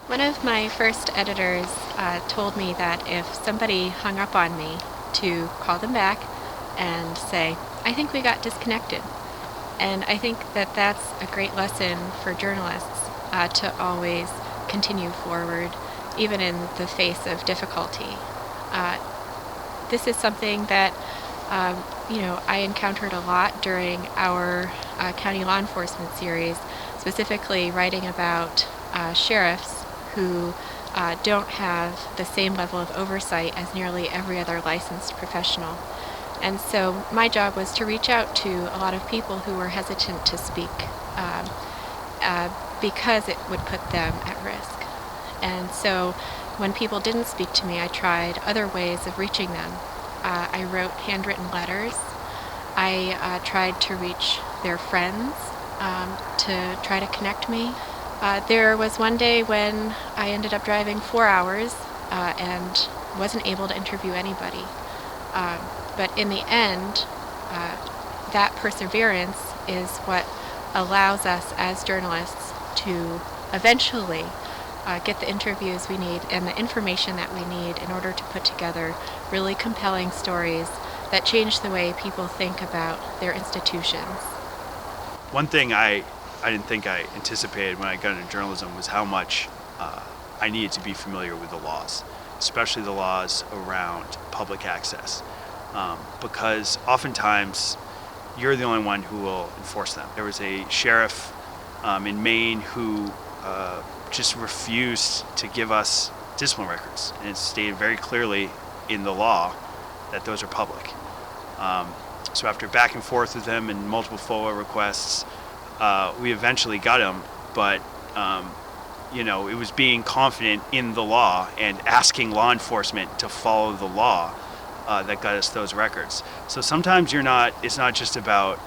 One of my first editors told me that if somebody hung up on me, to call them back and say, I think we got disconnected. And I think that that's a great lesson for journalists to always continue forward, even in the face of difficulty. This is something that I encountered a lot during our county law enforcement series, specifically writing about sheriffs who don't have the same level of oversight as nearly every other licensed professional. And so my job was to reach out to a lot of people who were hesitant to speak because it would put them at risk. And so when people didn't speak to me, I tried other ways of reaching them. I wrote handwritten letters. I tried to reach their friends to try to connect me. There was one day when I ended up driving 4 hours and wasn't able to interview anybody. But in the end, that perseverance is what allows us as journalists to eventually get the interviews we need and the information that we need in order to put together really compelling stories that change the way people think about their institutions. One thing I didn't think I anticipated when I got into journalism was how much I needed to be familiar with the laws, especially the laws around public access, because oftentimes you're the only one who will enforce them. There was a sheriff in Maine who just refused to give us discipline records, and it stated very clearly in the law that those are public. So after back and forth with them and multiple FOA requests, we eventually got him, but it was being confident in the law and asking law enforcement to follow the law that got us those records. So sometimes it's not just about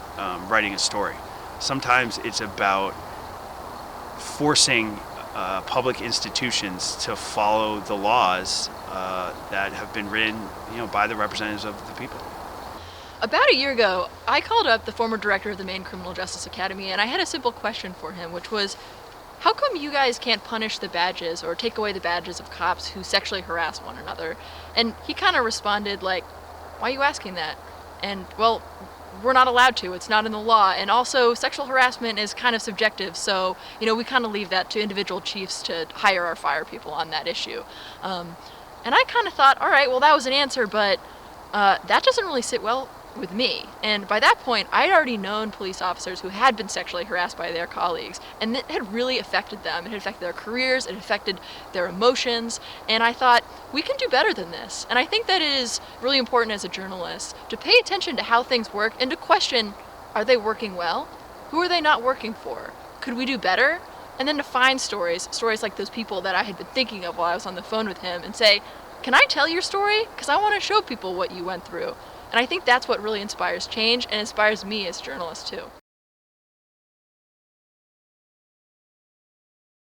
writing a story. Sometimes it's about forcing public institutions to follow the laws that have been written, by the representatives of the people. About a year ago, I called up the former director of the Maine Criminal Justice Academy, and I had a simple question for him, which was, how come you guys can't punish the badges or take away the badges of cops who sexually harass one another? And he kind of responded like, why are you asking that? And, well, we're not allowed to. It's not in the law. And also, sexual harassment is kind of subjective, so, we kind of leave that to individual chiefs to hire or fire people on that issue. And I kind of thought, all right, well, that was an answer, but that doesn't really sit well with me. And by that point, I'd already known police officers who had been sexually harassed by their colleagues, and it had really affected them. It had affected their careers, it affected their emotions, and I thought, we can do better than this. And I think that it is really important as a journalist to pay attention to how things work and to question, are they working well? Who are they not working for? Could we do better? And then to find stories like those people that I had been thinking of while I was on the phone with him, and say, can I tell your story? Because I want to show people what you went through. And I think that's what really inspires change and inspires me as a journalist too.